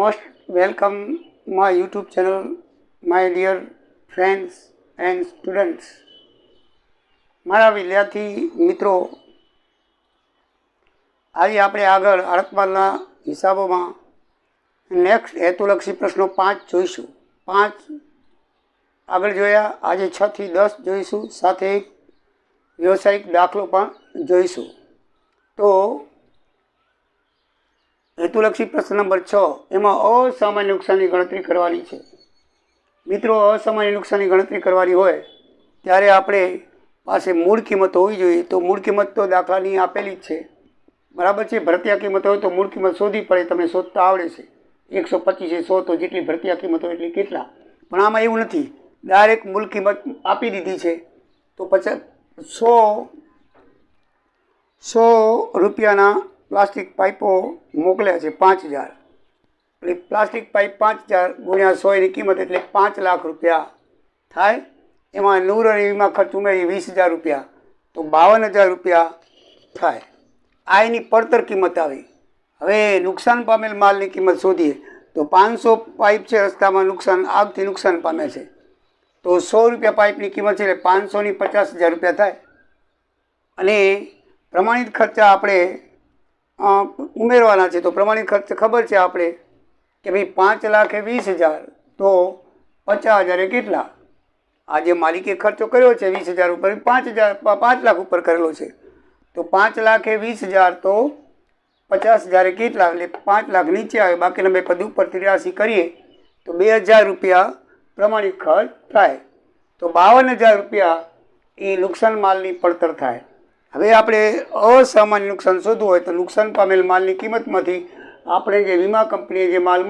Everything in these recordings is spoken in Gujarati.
most welcome my YouTube channel, my dear friends and students. મારા વિદ્યાર્થી મિત્રો, આજે આપણે આગળ આળતમાલના હિસાબોમાં નેક્સ્ટ હેતુલક્ષી પ્રશ્નો 5 જોઈશું. 5 આગળ જોયા, આજે 6 થી 10 જોઈશું, સાથે એક વ્યવસાયિક દાખલો પણ જોઈશું. તો હેતુલક્ષી પ્રશ્ન નંબર 6 એમાં અસામાન્ય નુકસાનની ગણતરી કરવાની છે. મિત્રો, અસામાન્ય નુકસાનની ગણતરી કરવાની હોય ત્યારે આપણે પાસે મૂળ કિંમત હોવી જોઈએ. તો મૂળ કિંમત તો દાખલાની આપેલી જ છે, બરાબર છે. ભરતીયા કિંમત હોય તો મૂળ કિંમત શોધવી પડે, તમને શોધતા આવડે છે. 125 100 તો જેટલી ભરતીયા કિંમત હોય એટલી કેટલા, પણ આમાં એવું નથી, ડાયરેક્ટ મૂળ કિંમત આપી દીધી છે. તો 100 રૂપિયાના પ્લાસ્ટિક પાઇપો મોકલ્યા છે 5000, એટલે પ્લાસ્ટિક પાઇપ 5000 ગુણ્યા 100 એની કિંમત એટલે 5 લાખ રૂપિયા થાય. એમાં નૂર અને વીમા ખર્ચ ઉમેરી 20000 રૂપિયા, તો 52000 રૂપિયા થાય. આ એની પડતર કિંમત આવી. હવે નુકસાન પામેલ માલની કિંમત શોધીએ તો 500 પાઇપ છે, રસ્તામાં નુકસાન આગથી નુકસાન પામે છે, તો 100 રૂપિયા પાઇપની કિંમત છે, એટલે 500 ની 50000 રૂપિયા થાય. અને પ્રમાણિત ખર્ચા આપણે ઉમેરવાના છે. તો પ્રમાણિત ખર્ચ ખબર છે આપણે કે ભાઈ 5,20,000, તો 50,000 એ કેટલા? આ જે માલિકે ખર્ચો કર્યો છે 20,000 ઉપર, 5 લાખ ઉપર કરેલો છે, તો 5,20,000 તો 50,000 એ કેટલા? એટલે 5 લાખ નીચે આવે, બાકીના બે પદ ઉપર 83 કરીએ તો 2,000 રૂપિયા પ્રમાણિત ખર્ચ થાય. તો 52,000 રૂપિયા એ નુકસાન માલની પડતર થાય. હવે આપણે અસામાન્ય નુકસાન શોધવું હોય તો નુકસાન પામેલ માલની કિંમતમાંથી આપણે જે વીમા કંપનીએ જે માલ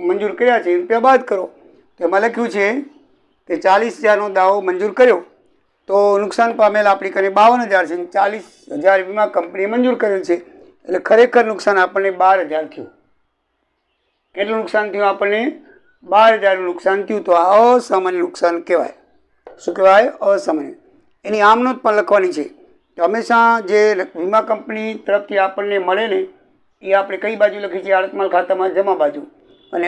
મંજૂર કર્યા છે એ રૂપિયા બાદ કરો. તો એમાં લખ્યું છે કે 40,000નો દાવો મંજૂર કર્યો, તો નુકસાન પામેલ આપણી કરીને 52,000 છે, 40,000 વીમા કંપનીએ મંજૂર કરેલ છે, એટલે ખરેખર નુકસાન આપણને 12,000 થયું. કેટલું નુકસાન થયું? આપણને 12,000નું નુકસાન થયું. તો આ અસામાન્ય નુકસાન કહેવાય. શું કહેવાય? અસામાન્ય. એની આમ નોંધ પણ લખવાની છે. તો હંમેશા જે વીમા કંપની તરફથી આપણને મળે ને એ આપણે કઈ બાજુ લખી છે? આળતમાલ ખાતામાં જમા બાજુ. અને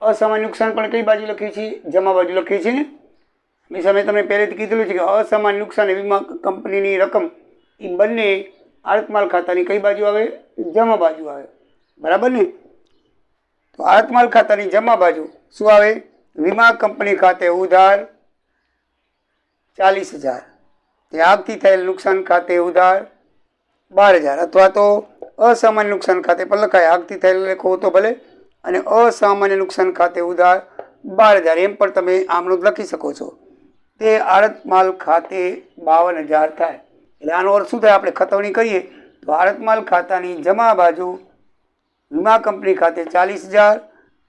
અસામાન્ય નુકસાન પણ કઈ બાજુ લખી છે? જમા બાજુ લખી છે. હંમેશા મેં તમને પહેલેથી કીધેલું છે કે અસામાન્ય નુકસાન એ વીમા કંપનીની રકમ એ બંને આળતમાલ ખાતાની કઈ બાજુ આવે? જમા બાજુ આવે, બરાબર ને? તો આળતમાલ ખાતાની જમા બાજુ શું આવે? વીમા કંપની ખાતે ઉધાર 40,000, તે આગથી થયેલ નુકસાન ખાતે ઉધાર 12,000, અથવા તો અસામાન્ય નુકસાન ખાતે પણ લખાય, આગથી થયેલ લખો તો ભલે, અને અસામાન્ય નુકસાન ખાતે ઉધાર 12,000 એમ પણ તમે આમનો લખી શકો છો. તે આળતમાલ ખાતે 52,000 થાય. એટલે આનો અર્થ શું થાય? આપણે ખતવણી કરીએ તો આળતમાલ ખાતાની જમા બાજુ વીમા કંપની ખાતે 40,000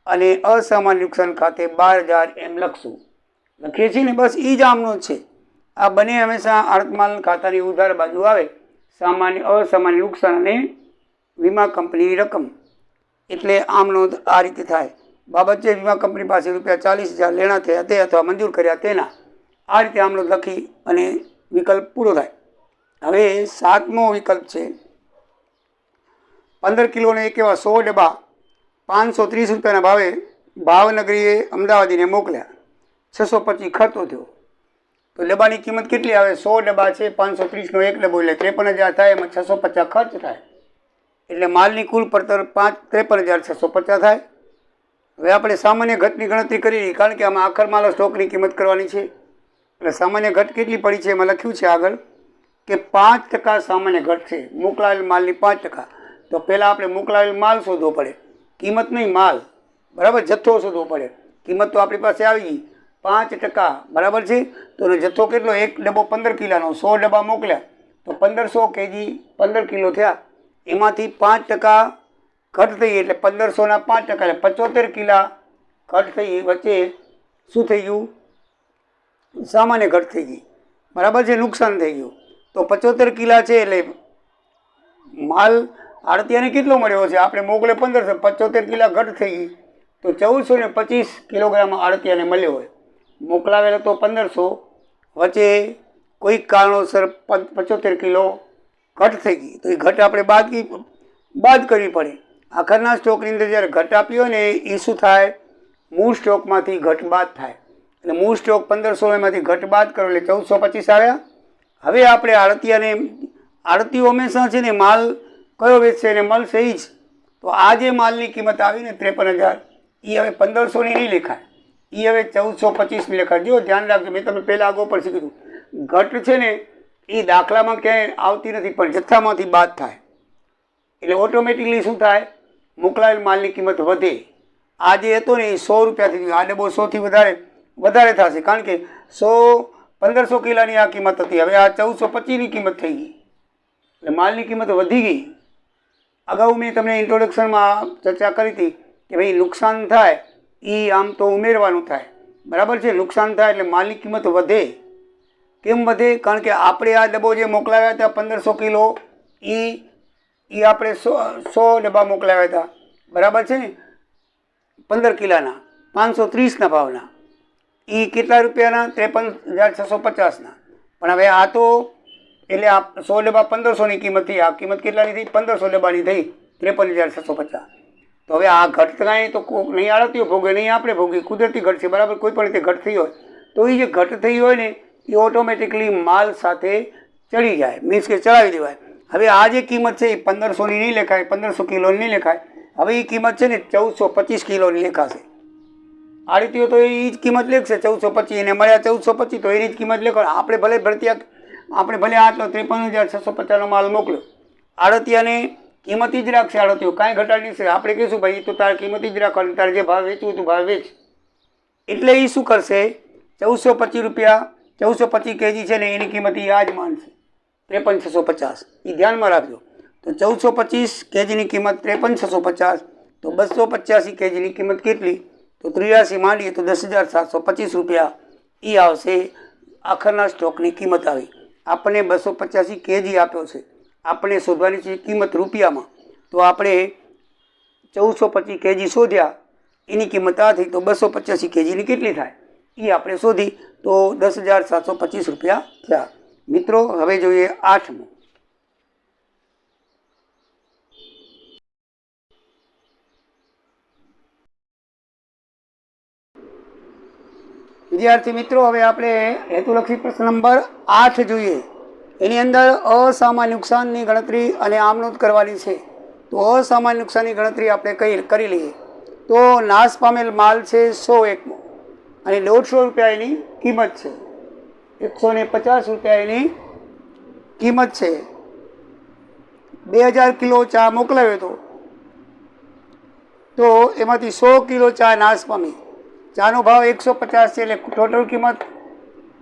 અને અસામાન્ય નુકસાન ખાતે 12,000 એમ લખશું. લખીએ છીએ ને, બસ એ જ આમનો છે. આ બંને હંમેશા આળતમાલ ખાતાની ઉધાર બાજુ આવે, અસામાન્ય નુકસાન અને વીમા કંપનીની રકમ. એટલે આમનો આ રીતે થાય. બાબત છે વીમા કંપની પાસે રૂપિયા 40,000 લેણા થયા તે અથવા મંજૂર કર્યા તેના. આ રીતે આમનો લખી અને વિકલ્પ પૂરો થાય. હવે 7મો વિકલ્પ છે, 15 કિલોને એક એવા 100 ડબ્બા 530 રૂપિયાના ભાવે ભાવનગરીએ અમદાવાદીને મોકલ્યા, 625 ખર્ચો થયો. તો ડબ્બાની કિંમત કેટલી આવે? 100 ડબ્બા છે, 530નો એક ડબ્બો એટલે 53,000 થાય, એમાં 650 ખર્ચ થાય, એટલે માલની કુલ પડતર 53,650 થાય. હવે આપણે સામાન્ય ઘટની ગણતરી કરી, કારણ કે આમાં આખર માલ સ્ટોકની કિંમત કરવાની છે. એટલે સામાન્ય ઘટ કેટલી પડી છે એમાં લખ્યું છે આગળ કે 5% સામાન્ય ઘટ છે, મોકલાવેલ માલની 5%. તો પહેલાં આપણે મોકલાવેલ માલ શોધવો પડે, કિંમત નહીં, માલ, બરાબર, જથ્થો શોધવો પડે. કિંમત તો આપણી પાસે આવી ગઈ 5%, બરાબર છે. તો જથ્થો કેટલો? એક ડબ્બો 15 કિલોનો, 100 ડબ્બા મોકલ્યા તો 1500 કેજી 15 કિલો થયા. એમાંથી 5% ઘટ થઈ, એટલે 1500ના 5% એટલે 75 કિલા ઘટ થઈ. વચ્ચે શું થઈ ગયું? સામાન્ય ઘટ થઈ ગઈ, બરાબર છે, નુકસાન થઈ ગયું. તો 75 કિલા છે, એટલે માલ આડતિયાને કેટલો મળ્યો છે? આપણે મોકલે 1500, 75 કિલા ઘટ થઈ ગઈ, તો 1425 કિલોગ્રામ આડતિયાને મળ્યો હોય. મોકલાવેલો તો 1500, વચ્ચે કોઈક કારણોસર 75 કિલો ઘટ થઈ ગઈ, તો એ ઘટ આપણે બાદ કરવી પડે. આખરના સ્ટોકની અંદર જ્યારે ઘટ આપી હોય ને એ શું થાય, મૂળ સ્ટોકમાંથી ઘટ બાદ થાય. એટલે મૂળ સ્ટોક 1500 એમાંથી ઘટ બાદ કરો એટલે 1425 આવ્યા. હવે આપણે આડતીઓ હંમેશા છે ને માલ કયો વેચશે એને મળશે એ જ. તો આ જે માલની કિંમત આવી ને 53,000 એ હવે 1500ની નહીં લેખાય, એ હવે 1425ની લેખાય. જો ધ્યાન રાખજો, મેં તમે પહેલાં આગળ પર શીખ્યું ઘટ છે ને એ દાખલામાં ક્યાંય આવતી નથી પણ જથ્થામાંથી બાદ થાય એટલે ઓટોમેટિકલી શું થાય, મોકલાયેલ માલની કિંમત વધે. આ જે હતો ને એ 100 રૂપિયાથી થયું, આ ડબ્બો 100થી વધારે થશે કારણ કે 1500 કિલોની આ કિંમત હતી, હવે આ 1425ની કિંમત થઈ ગઈ એટલે માલની કિંમત વધી ગઈ. અગાઉ મેં તમને ઇન્ટ્રોડક્શનમાં ચર્ચા કરી હતી કે ભાઈ નુકસાન થાય એ આમ તો ઉમેરવાનું થાય, બરાબર છે. નુકસાન થાય એટલે માલની કિંમત વધે. કેમ વધે? કારણ કે આપણે આ ડબ્બો જે મોકલાવ્યા હતા 1500 કિલો એ આપણે 100 ડબ્બા મોકલાવ્યા હતા, બરાબર છે ને, 15 કિલોના 530ના ભાવના. એ કેટલા રૂપિયાના? 53,650ના. પણ હવે આ તો એટલે આ 100 ડબ્બા 1500ની કિંમત થઈ, આ કિંમત કેટલાની થઈ? 1500 ડબ્બાની થઈ, 53,650. તો હવે આ ઘટ કાંઈ તો નહીં આડતીઓ ભોગે, નહીં આપણે ભોગી, કુદરતી ઘટ છે, બરાબર. કોઈ પણ રીતે ઘટ થઈ હોય તો એ જે ઘટ થઈ હોય ને એ ઓટોમેટિકલી માલ સાથે ચડી જાય, મીન્સ કે ચડાવી દેવાય. હવે આ જે કિંમત છે એ 1500ની નહીં લેખાય, 1500 કિલોની નહીં લેખાય. હવે એ કિંમત છે ને 1425 કિલોની લેખાશે. આડતીઓ તો એ જ કિંમત લેખશે 1425, એને મળ્યા 1425 તો એની જ કિંમત લેખો. આપણે ભલે આટલો 53,650નો માલ મોકલ્યો, આડતિયાને કિંમત જ રાખશે. આડતીઓ કાંઈ ઘટાડી નહીં. આપણે કહીશું ભાઈ તો તારે કિંમત જ રાખવાની, તારે જે ભાવ વેચવું તું ભાવ વેચ. એટલે એ શું કરશે, 1425 રૂપિયા 1425 કેજી છે ને એની કિંમત એ આ જ માનશે 53,650. એ ધ્યાનમાં રાખજો. તો 1425 કેજીની કિંમત 53,650, તો 285 કેજીની કિંમત કેટલી? તો 83 માંડીએ તો 10,725 રૂપિયા એ આવશે. આખરના સ્ટોકની કિંમત આવી. આપણને 285 કેજી આપ્યો છે, આપણે શોધવાની છે કિંમત રૂપિયામાં. તો આપણે 1425 કેજી શોધ્યા, એની કિંમત આ થઈ, તો 285 કેજીની કેટલી થાય એ આપણે શોધી, તો 10,725 રૂપિયા થયા. મિત્રો હવે જોઈએ 8મું. વિદ્યાર્થી મિત્રો હવે આપણે હેતુલક્ષી પ્રશ્ન નંબર 8 જોઈએ. એની અંદર અસામાન્ય નુકસાનની ગણતરી અને આમનોંધ કરવાની છે. તો અસામાન્ય નુકસાનની ગણતરી આપણે કરી લઈએ. તો નાશ પામેલ માલ છે 100 એકમો અને 150 રૂપિયા એની કિંમત છે, 150 રૂપિયા એની કિંમત છે. 2000 કિલો ચા મોકલાવ્યો હતો, તો એમાંથી 100 કિલો ચા નાશ પામી. ચાનો ભાવ 150 છે એટલે ટોટલ કિંમત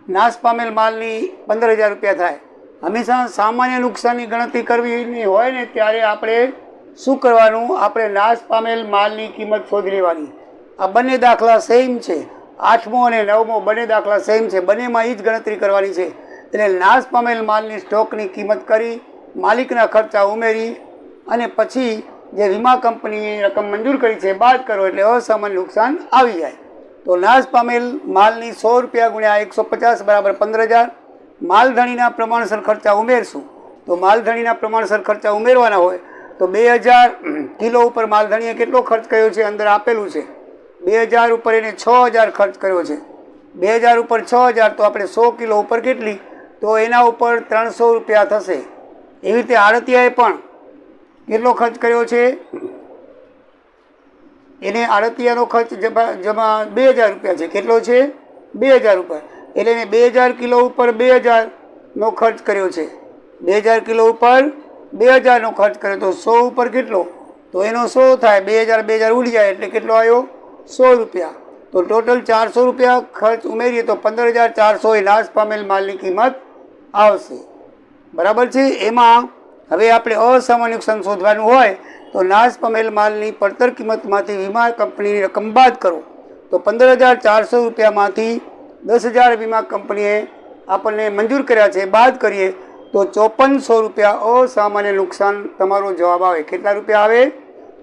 નાશ પામેલ માલની 15,000 રૂપિયા થાય. હંમેશા સામાન્ય નુકસાનની ગણતરી કરવી હોય ને ત્યારે આપણે શું કરવાનું, આપણે નાશ પામેલ માલની કિંમત શોધી લેવાની. આ બંને દાખલા સેમ છે, 8મો અને 9મો બંને દાખલા સેમ છે, બંનેમાં એ જ ગણતરી કરવાની છે. એટલે નાશ પામેલ માલની સ્ટોકની કિંમત કરી, માલિકના ખર્ચા ઉમેરી અને પછી જે વીમા કંપનીએ રકમ મંજૂર કરી છે બાદ કરો એટલે અસામાન્ય નુકસાન આવી જાય. તો નાશ પામેલ માલની 100 રૂપિયા ગુણ્યા 150 બરાબર 15,000. માલધણીના પ્રમાણસર ખર્ચા ઉમેરશું, તો માલધણીના પ્રમાણસર ખર્ચા ઉમેરવાના હોય તો 2000 કિલો ઉપર માલધણીએ કેટલો ખર્ચ કર્યો છે અંદર આપેલું છે. 2000 ઉપર એને 6,000 ખર્ચ કર્યો છે. 2000 ઉપર 6,000 તો આપણે 100 કિલો ઉપર કેટલી, તો એના ઉપર 300 રૂપિયા થશે. એવી રીતે આડતિયાએ પણ કેટલો ખર્ચ કર્યો છે, એને આડતિયાનો ખર્ચ જમા 2,000 રૂપિયા છે. કેટલો છે? 2,000 રૂપિયા. એટલે એને 2,000 કિલો ઉપર 2,000નો ખર્ચ કર્યો છે. 2,000 કિલો ઉપર 2,000નો ખર્ચ કર્યો તો 100 ઉપર કેટલો, તો એનો 100 થાય. 2,000 ઉડી જાય એટલે કેટલો આવ્યો? 100 રૂપિયા. તો ટોટલ 400 રૂપિયા ખર્ચ ઉમેરીએ તો 15,400 એ નાશ પામેલ માલની કિંમત આવશે, બરાબર છે. એમાં હવે આપણે અસામાન્ય નુકસાન શોધવાનું હોય તો નાશ પામેલ માલની પડતર કિંમતમાંથી વીમા કંપનીની રકમ બાદ કરો. તો 15,400 રૂપિયામાંથી 10,000 વીમા કંપનીએ આપણને મંજૂર કર્યા છે બાદ કરીએ તો 5400 રૂપિયા અસામાન્ય નુકસાન તમારો જવાબ આવે. કેટલા રૂપિયા આવે?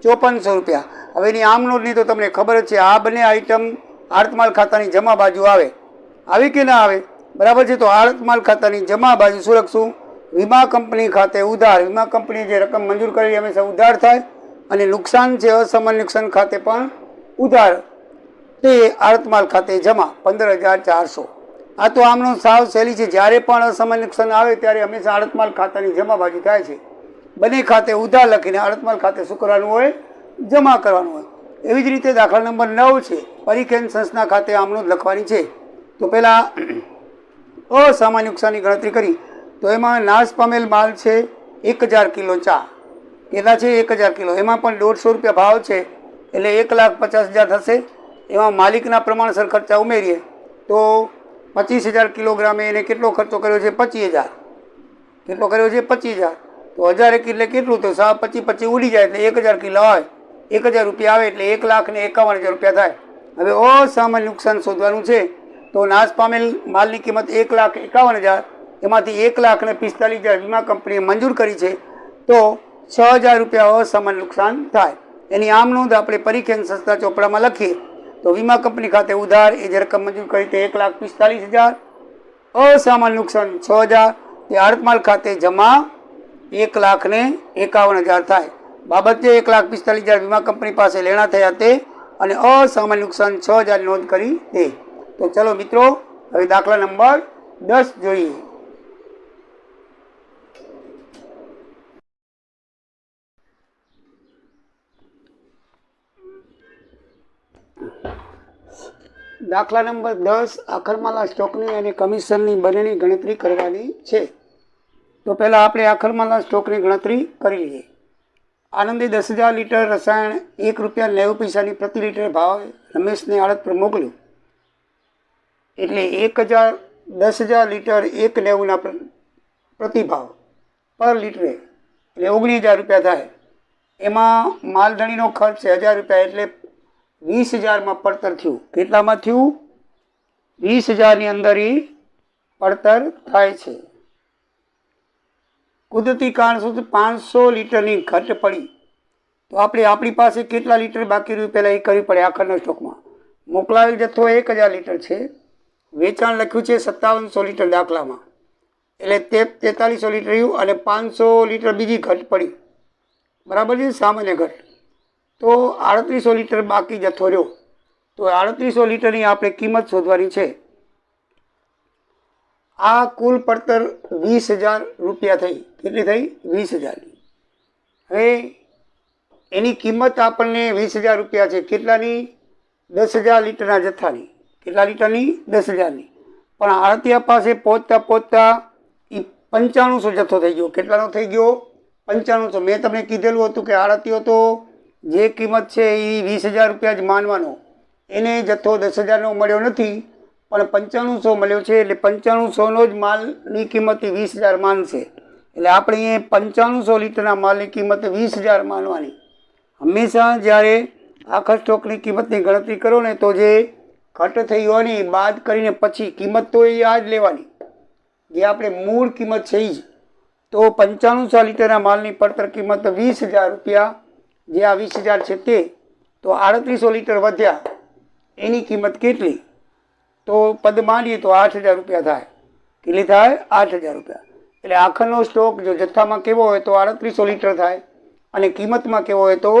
5400 રૂપિયા. હવે એની આમ નોંધની તો તમને ખબર જ છે, આ બંને આઇટમ આડતમાલ ખાતાની જમા બાજુ આવે. આવી કે ના આવે? બરાબર છે. તો આડતમાલ ખાતાની જમા બાજુ શું લખશું? વીમા કંપની ખાતે ઉધાર. વીમા કંપની જે રકમ મંજૂર કરેલી હંમેશા ઉધાર થાય, અને નુકસાન છે અસામાન્ય નુકસાન ખાતે પણ ઉધાર તે આડત માલ ખાતે જમા 15,400। આ તો આમનો સાવ સહેલી છે। જ્યારે પણ અસામાન્ય નુકસાન આવે ત્યારે હંમેશા આડત માલ ખાતાની જમા બાજુ થાય છે। બંને ખાતે ઉધાર લખીને આડત માલ ખાતે શું કરવાનું હોય? જમા કરવાનું હોય। એવી જ રીતે દાખલા નંબર 9 છે, પરિખેન સંસ્થા ખાતે આમનો જ લખવાની છે। તો પહેલાં અસામાન્ય નુકસાનની ગણતરી કરી તો એમાં નાશ પામેલ માલ છે 1,000 કિલો ચા। કેટલા છે? 1,000 કિલો। એમાં પણ 150 રૂપિયા ભાવ છે એટલે 1,50,000 થશે। એમાં માલિકના પ્રમાણસર ખર્ચા ઉમેરીએ તો 25,000 કિલોગ્રામે એને કેટલો ખર્ચો કર્યો છે? 25,000। કેટલો કર્યો છે? 25,000। તો 1000 એટલે કેટલું? તો 25 ઉડી જાય એટલે 1,000 કિલો હોય, 1,000 રૂપિયા આવે એટલે 1,51,000 રૂપિયા થાય। હવે અસામાન્ય નુકસાન શોધવાનું છે તો નાશ પામેલ માલની કિંમત 1,51,000, એમાંથી 1,45,000 વીમા કંપનીએ મંજૂર કરી છે તો 6,000 રૂપિયા અસામાન્ય નુકસાન થાય। એની આમ નોંધ આપણે પરિખેન સંસ્થા ચોપડામાં લખીએ તો વીમા કંપની ખાતે ઉધાર એ જે રકમ મંજૂર કરી તે 1,45,000, અસામાન્ય નુકસાન 6,000, તે આડત માલ ખાતે જમા 1,51,000 થાય। બાબત છે 1,45,000 વીમા કંપની પાસે લેણા થયા તે અને અસામાન્ય નુકસાન 6,000 નોંધ કરી દે। તો ચલો મિત્રો, હવે દાખલા નંબર 10 જોઈએ। દાખલા નંબર 10 આખરમાલા સ્ટોકની અને કમિશનની બંનેની ગણતરી કરવાની છે। તો પહેલાં આપણે આખરમાલા સ્ટોકની ગણતરી કરી લઈએ। આનંદે 10,000 લીટર રસાયણ ₹1.90 પ્રતિ લીટર ભાવ રમેશને આડત પર મોકલ્યું, એટલે 10,000 લીટર 1.90ના પ્રતિભાવ પર લીટરે એટલે 19,000 રૂપિયા થાય। એમાં માલધણીનો ખર્ચ છે 1,000 રૂપિયા એટલે 20,000માં પડતર થયું। કેટલામાં થયું? 20,000ની અંદર એ પડતર થાય છે। કુદરતી કારણ શું? 500 લીટરની ઘટ પડી તો આપણે આપણી પાસે કેટલા લીટર બાકી રહ્યું પહેલાં એ કરવી પડે। આખરના સ્ટોકમાં મોકલાવેલ જથ્થો 1,000 લીટર છે, વેચાણ લખ્યું છે 5700 લીટર દાખલામાં, એટલે 4300 લીટર રહ્યું અને 500 લીટર બીજી ઘટ પડી, બરાબર છે, સામાન્ય ઘટ। તો 3800 લીટર બાકી જથ્થો રહ્યો। તો 3800 લીટરની આપણે કિંમત શોધવાની છે। આ કુલ પડતર 20,000 રૂપિયા થઈ। કેટલી થઈ? 20,000ની। હવે એની કિંમત આપણને 20,000 રૂપિયા છે। કેટલાની? 10,000 લીટરના જથ્થાની। કેટલા લીટરની? 10,000ની। પણ આડતિયા પાસે પહોંચતા એ 9500 જથ્થો થઈ ગયો। કેટલાનો થઈ ગયો? 9500। મેં તમને કીધેલું હતું કે આડતીઓ તો જે કિંમત છે એ 20,000 રૂપિયા જ માનવાનો, એને જથ્થો 10,000નો મળ્યો નથી પણ 9500 મળ્યો છે, એટલે 9500નો જ માલની કિંમત 20,000 માનશે। એટલે આપણે એ 9500 લીટરના માલની કિંમત 20,000 માનવાની। હંમેશા જ્યારે આખા સ્ટોકની કિંમતની ગણતરી કરો ને તો જે ઘટ થઈ હોય ને એ બાદ કરીને પછી કિંમત તો એ આ જ લેવાની, જે આપણે મૂળ કિંમત છે એ જ। તો 9500 લીટરના માલની પડતર કિંમત 20,000 રૂપિયા, જે આ 20,000 છે તે, તો 3800 લીટર વધ્યા એની કિંમત કેટલી? તો પદ માંડીએ તો 8,000 રૂપિયા થાય। કેટલી થાય? 8,000 રૂપિયા। એટલે આખરનો સ્ટોક જો જથ્થામાં કેવો હોય તો 3800 લીટર થાય અને કિંમતમાં કેવો હોય તો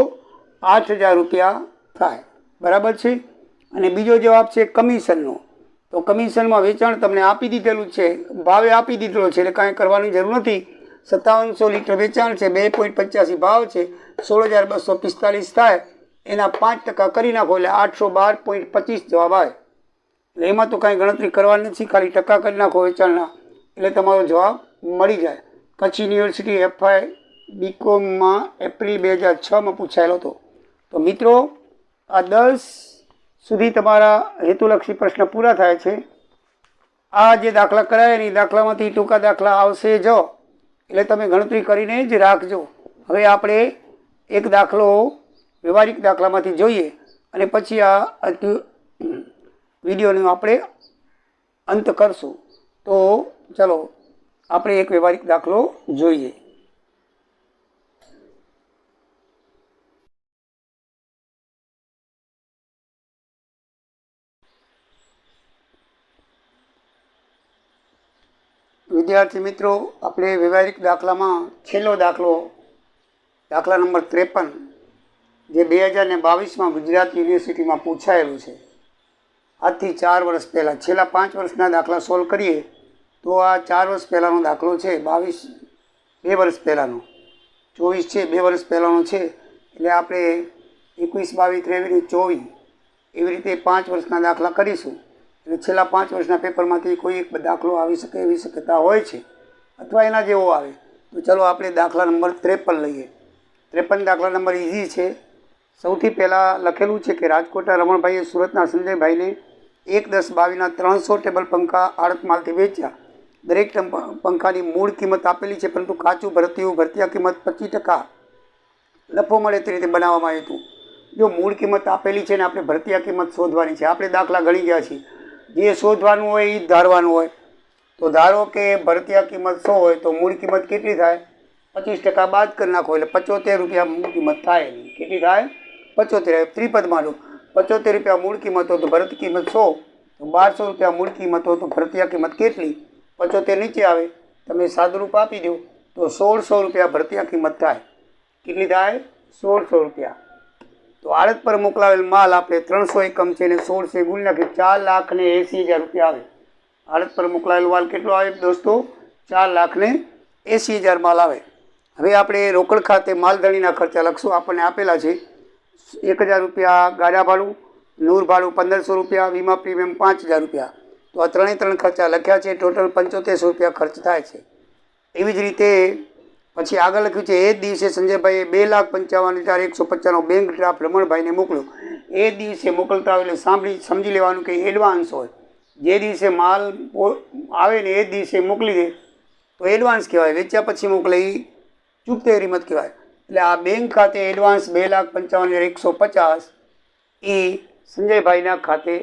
8,000 રૂપિયા થાય, બરાબર છે। અને બીજો જવાબ છે કમિશનનો। તો કમિશનમાં વેચાણ તમને આપી દીધેલું છે, ભાવે આપી દીધેલો છે એટલે કાંઈ કરવાની જરૂર નથી। 5700 લીટર વેચાણ છે, 2.85 ભાવ છે, 16,245 થાય, એના 5% કરી નાખો એટલે 812.25 જવાબ આવે। એટલે એમાં તો કાંઈ ગણતરી કરવાની નથી, ખાલી ટકા કરી નાખો વેચાણના એટલે તમારો જવાબ મળી જાય। કચ્છ યુનિવર્સિટી FY BComમાં એપ્રિલ 2006માં પૂછાયેલો હતો। તો મિત્રો, આ 10 સુધી તમારા હેતુલક્ષી પ્રશ્ન પૂરા થાય છે। આ જે દાખલા કરાયા એ દાખલામાંથી ટૂંકા દાખલા આવશે જો, એટલે તમે ગણતરી કરીને જ રાખજો। હવે આપણે એક દાખલો વ્યવહારિક દાખલામાંથી જોઈએ અને પછી આ વિડીયોનો આપણે અંત કરશું। તો ચલો આપણે એક વ્યવહારિક દાખલો જોઈએ। વિદ્યાર્થી મિત્રો, આપણે વ્યવહારિક દાખલામાં છેલ્લો દાખલો, દાખલા નંબર 53, જે 2022માં ગુજરાત યુનિવર્સિટીમાં પૂછાયેલું છે. આજથી 4 વર્ષ પહેલાં, છેલ્લા 5 વર્ષના દાખલા સોલ્વ કરીએ તો આ 4 વર્ષ પહેલાંનો દાખલો છે. 2 વર્ષ પહેલાંનો, 24 છે, 2 વર્ષ પહેલાંનો છે. એટલે આપણે 21, 22, 23, 24 એવી રીતે 5 વર્ષના દાખલા કરીશું. એટલે છેલ્લા 5 વર્ષના પેપરમાંથી કોઈ એક દાખલો આવી શકે એવી શક્યતા હોય છે, અથવા એના જેવો આવે. તો ચલો આપણે દાખલા નંબર 53 લઈએ. 53 દાખલા નંબર ઇઝી છે. સૌથી પહેલાં લખેલું છે કે રાજકોટના રમણભાઈએ સુરતના સંજયભાઈને 1-10-22ના 300 ટેબલ પંખા આડત માલથી વેચ્યા. દરેક પંખાની મૂળ કિંમત આપેલી છે, પરંતુ કાચું ભરતિયું ભરતિયા કિંમત 25% નફો મળે તે રીતે બનાવવામાં આવ્યું હતું. જો મૂળ કિંમત આપેલી છે ને આપણે ભરતિયા કિંમત શોધવાની છે. આપણે દાખલા ગણી ગયા છીએ. જે શોધવાનું હોય એ જ ધારવાનું હોય. તો ધારો કે ભરતિયા કિંમત 100 હોય તો મૂળ કિંમત કેટલી થાય? 25% બાદ કરી નાખો એટલે 75 રૂપિયા મૂળ કિંમત થાય. કેટલી થાય? 75. ત્રિપદમાં લો, 75 રૂપિયા મૂળ કિંમત હોય તો ભરતી કિંમત 100, તો 1200 રૂપિયા મૂળ કિંમત હોય તો ભરતિયા કિંમત કેટલી? 75 નીચે આવે, તમે સાદુરૂપ આપી દો તો 1600 રૂપિયા ભરતિયા કિંમત થાય. કેટલી થાય? 1600 રૂપિયા. તો આડત પર મોકલાવેલ માલ આપણે 300 એકમ છે ને 16 ગુણી નાખીએ 4,80,000 રૂપિયા આવે. આડત પર મોકલાવેલ માલ કેટલો આવે દોસ્તો? 4,80,000 માલ આવે. હવે આપણે રોકડ ખાતે માલધણીના ખર્ચા લખશું. આપણને આપેલા છે 1,000 રૂપિયા ગાડા ભાડું, નૂર ભાડું 1,500 રૂપિયા, વીમા પ્રીમિયમ 5,000 રૂપિયા. તો આ ત્રણે ખર્ચા લખ્યા છે. ટોટલ 7500 રૂપિયા ખર્ચ થાય છે. એવી જ રીતે પછી આગળ લખ્યું છે એ જ દિવસે સંજયભાઈએ 2,55,150નો બેંક ડ્રાફ્ટ રમણભાઈને મોકલ્યો. એ દિવસે મોકલતા હોય એટલે સમજી લેવાનું કે એડવાન્સ હોય. જે દિવસે માલ આવે ને એ જ દિવસે મોકલી દે તો એડવાન્સ કહેવાય. વેચ્યા પછી મોકલે એ ચૂકતે કિંમત કહેવાય. એટલે આ બેંક ખાતે એડવાન્સ 2,55,150 એ સંજયભાઈના ખાતે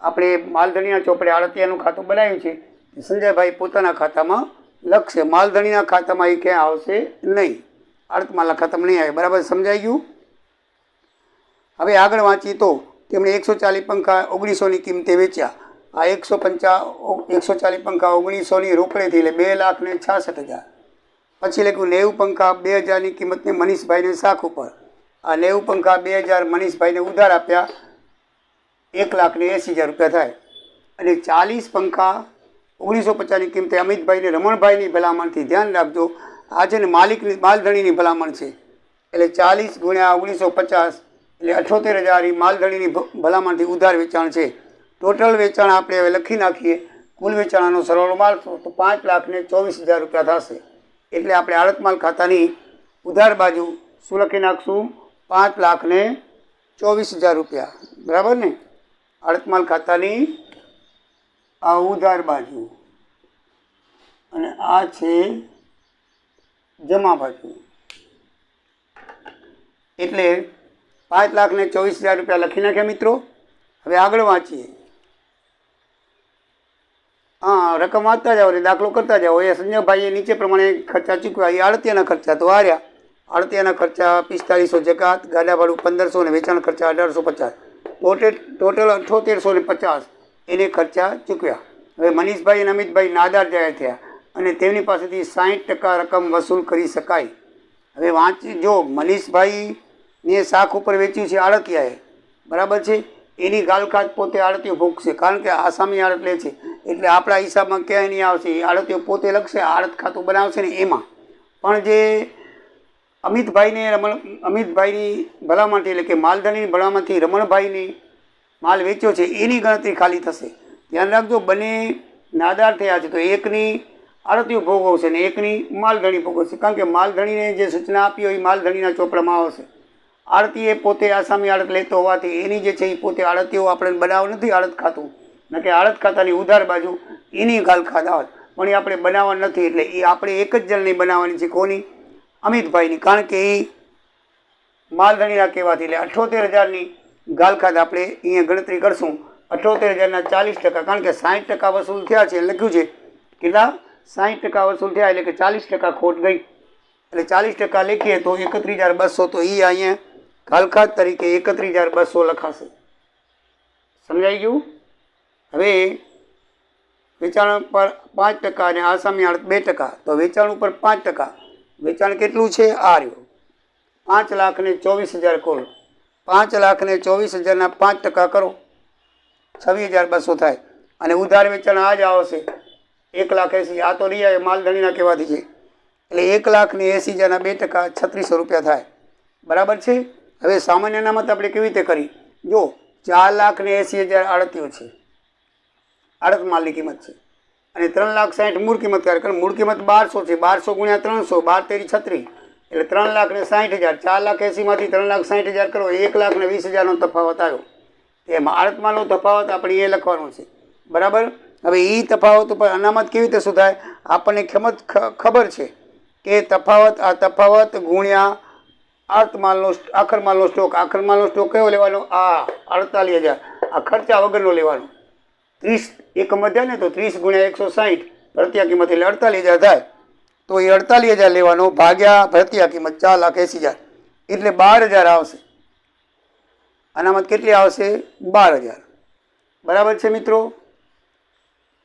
આપણે માલધણીના ચોપડે આડતિયાનું ખાતું બનાવ્યું છે. સંજયભાઈ પોતાના ખાતામાં લખશે. માલધણીના ખાતામાં એ ક્યાં આવશે નહીં, આડતમાલના ખાતામાં નહીં આવે. બરાબર સમજાઈ ગયું? હવે આગળ વાંચીએ તો તેમણે 140 પંખા 1900ની કિંમતે વેચ્યા. આ 140 પંખા 1900ની રોકડેથી એટલે 2,66,000. પછી લખ્યું 90 પંખા 2,000ની કિંમતને મનીષભાઈને શાખ ઉપર. આ 90 પંખા 2,000 મનીષભાઈને ઉધાર આપ્યા, 1,80,000 રૂપિયા થાય. અને 40 પંખા 1950ની કિંમતે અમિતભાઈને રમણભાઈની ભલામણથી, ધ્યાન રાખજો આ છે ને માલધણીની ભલામણ છે, એટલે 40 ગુણ્યા 1950 એટલે 78,000 માલધણીની ભલામણથી ઉધાર વેચાણ છે. ટોટલ વેચાણ આપણે હવે લખી નાખીએ. કુલ વેચાણનો સરવાળો માલશો તો 5,24,000 રૂપિયા થશે. એટલે આપણે આડત માલ ખાતાની ઉધાર બાજુ શું લખી નાખશું? 5,24,000 રૂપિયા. બરાબર ને? આડત માલ ખાતાની આ ઉધાર બાજુ અને આ છે જમા બાજુ. એટલે 5,24,000 રૂપિયા લખી નાખ્યા મિત્રો. હવે આગળ વાંચીએ. રકમ વાંચતા જાઓ એટલે દાખલો કરતા જાઓ. એ સંજયભાઈએ નીચે પ્રમાણે ખર્ચા ચૂકવ્યા. એ આડતિયાના ખર્ચા તો હાર્યા. આડતિયાના ખર્ચા 4500 જકાત, ગાડા ભાડું 1,500 અને વેચાણ ખર્ચા 1,850. ટોટલ 7850 એને ખર્ચા ચૂકવ્યા. હવે મનીષભાઈ અને અમિતભાઈ નાદાર જાહેર થયા અને તેમની પાસેથી 60% રકમ વસૂલ કરી શકાય. હવે વાંચજો, મનીષભાઈને શાખ ઉપર વેચ્યું છે આડતિયાએ, બરાબર છે. એની ગાલખાત પોતે આડતીઓ ભોગશે, કારણ કે આસામી આડત લે છે. એટલે આપણા હિસાબમાં ક્યાંય નહીં આવશે. આડતીઓ પોતે લખશે, આડત ખાતું બનાવશે ને એમાં. પણ જે અમિતભાઈની ભલામણથી એટલે કે માલધણીની ભલામણથી રમણભાઈની માલ વેચ્યો છે એની ગણતરી ખાલી થશે. ધ્યાન રાખજો, બંને નાદાર થયા છે તો એકની આડતીઓ ભોગવશે ને એકની માલધણી ભોગવશે. કારણ કે માલધણીને જે સૂચના આપી હોય એ માલધણીના ચોપડામાં આવશે. આડતીએ પોતે આસામી આડત લેતો હોવાથી એની જે છે એ પોતે આડતીઓ આપણે બનાવ નથી આડત ખાતું, ન કે આડત ખાતાની ઉધાર બાજુ એની ગાલખાત આવત, પણ એ આપણે બનાવવા નથી. એટલે એ આપણે એક જ જણની બનાવવાની છે. કોની? અમિતભાઈની. કારણ કે એ માલધણીના કહેવાથી એટલે 78,000ની ગાલખાત આપણે અહીંયા ગણતરી કરશું. 78,000ના 40%, કારણ કે 60% વસૂલ થયા છે લખ્યું છે. કેટલા? 60% વસૂલ થયા એટલે કે 40% ખોટ ગઈ. એટલે 40% લખીએ તો 31,200. તો એ અહીંયા ગાલખાત તરીકે 31,200 લખાશે. સમજાઈ ગયું? હવે વેચાણ પર 5% અને આસામી આડત 2%. તો વેચાણ ઉપર 5%. વેચાણ કેટલું છે? આ રહ્યું 5,24,000 કુલ. 5,24,000ના 5% કરો, 26,200 થાય. અને ઉધાર વેચાણ આ જ આવશે 1,80,000. આ તો રિયા માલધણીના કહેવાથી છે, એટલે 1,80,000ના 2% 3,600 રૂપિયા થાય. બરાબર છે. હવે સામાન્ય અનામત આપણે કેવી રીતે કરી? જો 4,80,000 આડતીઓ છે, આડત માલની કિંમત છે, અને 3,60,000 મૂળ કિંમત કરે. મૂળ કિંમત 1,200 છે, 1,200 × 300, 12 × 36, એટલે 3,60,000. 4,80,000માંથી 3,60,000 કરો, 1,20,000નો તફાવત આવ્યો. એમાં આડત માલનો તફાવત આપણે એ લખવાનો છે. બરાબર. હવે એ તફાવત ઉપર અનામત કેવી રીતે શોધાય? આપણને ખબર છે કે તફાવત ગુણ્યા આખર માલનો સ્ટોક. આખર માલનો સ્ટોક કયો લેવાનો? આ 48,000. આ ખર્ચા વગરનો લેવાનો. 30 એકમ વધ્યા ને, તો 30 × 160 ભરતીયા કિંમત એટલે 48,000 થાય. તો એ 48,000 લેવાનો ભાગ્યા ભરતીયા કિંમત 4,80,000 એટલે 12,000 આવશે. અનામત કેટલી આવશે? 12,000. બરાબર છે મિત્રો.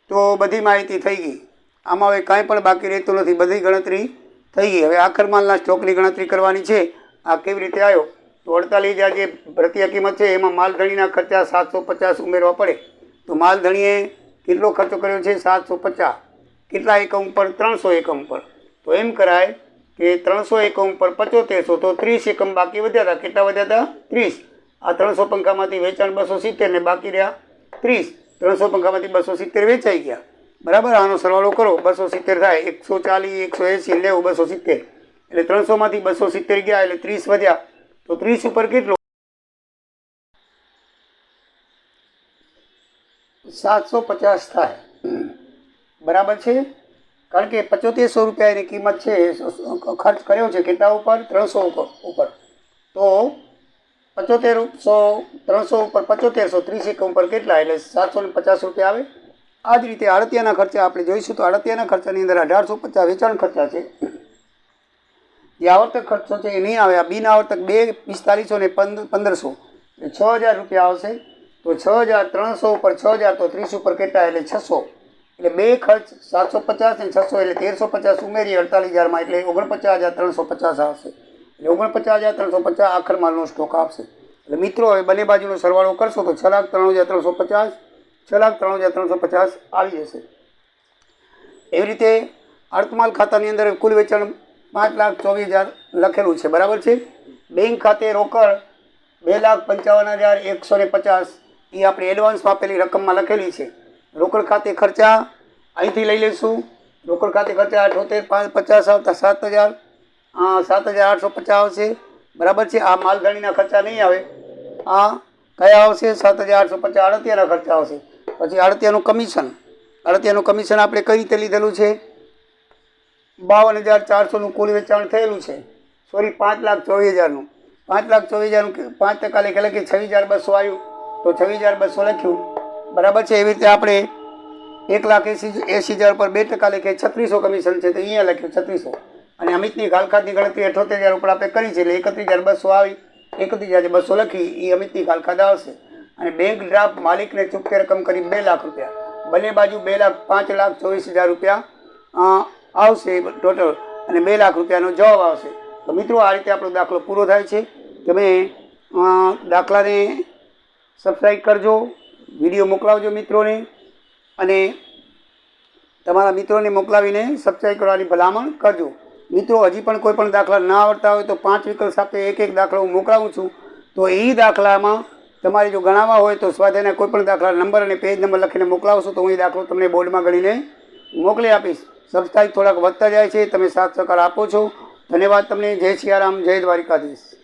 તો બધી માહિતી થઈ ગઈ. આમાં હવે કાંઈ પણ બાકી રહેતું નથી, બધી ગણતરી થઈ ગઈ. હવે આખર માલના સ્ટોકની ગણતરી કરવાની છે. આ કેવી રીતે આવ્યો? તો 48,000 જે ભરતીયા કિંમત છે એમાં માલધણીના ખર્ચા 750 ઉમેરવા પડે. તો માલધણીએ કેટલો ખર્ચો કર્યો છે? 750. કેટલા એકમ ઉપર? 300 એકમ ઉપર. તો એમ કરાય કે 300 એકમ ઉપર 7500, તો 30 એકમ બાકી વધ્યા હતા. કેટલા વધ્યા હતા? 30. આ 300 પંખામાંથી વેચાણ 270 ને બાકી રહ્યા 30. 300 પંખામાંથી 270 વેચાઈ ગયા. બરાબર. આનો સરવાળો કરો, 270 થાય. 140, 180, 90, 270. એટલે 300માંથી 270 ગયા એટલે 30 વધ્યા. તો 30 ઉપર કેટલો? 750 થાય. બરાબર છે. કારણ કે 7500 રૂપિયા એની કિંમત છે, ખર્ચ કર્યો છે. કેટલા ઉપર? 300 ઉપર. તો 7500, 300 ઉપર 7500, 30 એકમ ઉપર કેટલા? એટલે 750 રૂપિયા આવે. આ જ રીતે આડતિયાના ખર્ચા આપણે જોઈશું. તો આડતિયાના ખર્ચાની અંદર 1850 વેચાણ ખર્ચા છે. જે આવર્તક ખર્ચો છે એ નહીં આવે. આ બિન આવર્તક 2, 4500 ને 1500 એટલે 6,000 રૂપિયા આવશે. તો 6,300 ઉપર 6,000, તો 30 ઉપર કેટલા? એટલે 600. એટલે બે ખર્ચ 750 અને 600 એટલે 1,350 ઉમેરી 48,000માં એટલે 49,350 આવશે. એટલે 49,350 આખર માલનો સ્ટોક આપશે. એટલે મિત્રો હવે બંને બાજુનો સરવાળો કરશો તો 6,93,350, 6,93,350 આવી જશે. એવી રીતે અર્થમાલ ખાતાની અંદર કુલ વેચાણ 5,24,000 લખેલું છે. બરાબર છે. બેંક ખાતે રોકડ 2,55,150 એ આપણે એડવાન્સમાં આપેલી રકમમાં લખેલી છે. રોકડ ખાતે ખર્ચા અહીંથી લઈ લઈશું. રોકડ ખાતે ખર્ચા 78,50 આવતા 7,000, 7,850 આવશે. બરાબર છે. આ માલધણીના ખર્ચા નહીં આવે. આ કયા આવશે? 7,850 આડતિયાના ખર્ચા આવશે. પછી આડતિયાનું કમિશન. આડતિયાનું કમિશન આપણે કઈ રીતે લીધેલું છે? 52,400નું કુલ વેચાણ થયેલું છે. સોરી, 5,24,000નું. 5,24,000નું 5% લેખે લખી 26,200 આવ્યું. તો 26,200 લખ્યું. બરાબર છે. એવી રીતે આપણે 1,80,000 પર 2% લેખે 3600 કમિશન છે, તો અહીંયા લખ્યું 3600. અને અમિતની ગાલખાતની ગણતરી 78,000 ઉપર આપણે કરી છે, એટલે 31,200 આવી. 31,200 લખી એ અમિતની ગાલખાત આવશે. અને બેંક ડ્રાફ્ટ માલિકને ચૂકતે રકમ કરી 2 લાખ રૂપિયા. બંને બાજુ 5,24,000 રૂપિયા આવશે ટોટલ, અને 2 લાખ રૂપિયાનો જવાબ આવશે. તો મિત્રો આ રીતે આપણો દાખલો પૂરો થાય છે. તમે દાખલાને સબસ્ક્રાઈબ કરજો, વિડીયો મોકલાવજો મિત્રોને, અને તમારા મિત્રોને મોકલાવીને સબસ્ક્રાઈબ કરવાની ભલામણ કરજો. મિત્રો હજી પણ કોઈ પણ દાખલા ના આવડતા હોય તો 5 વિકલ્પ સાથે એક દાખલો હું મોકલાવું છું. તો એ દાખલામાં તમારે જો ગણાવવા હોય તો સ્વાધ્યાયના કોઈ પણ દાખલા નંબર અને પેજ નંબર લખીને મોકલાવશો તો હું એ દાખલો તમને બોર્ડમાં ગણીને મોકલી આપીશ. સબસ્ક્રાઈબ થોડાક વધતા જાય છે, તમે સાથ સહકાર આપો છો. ધન્યવાદ તમને. જય સિયારામ, જય દ્વારિકાધીશ.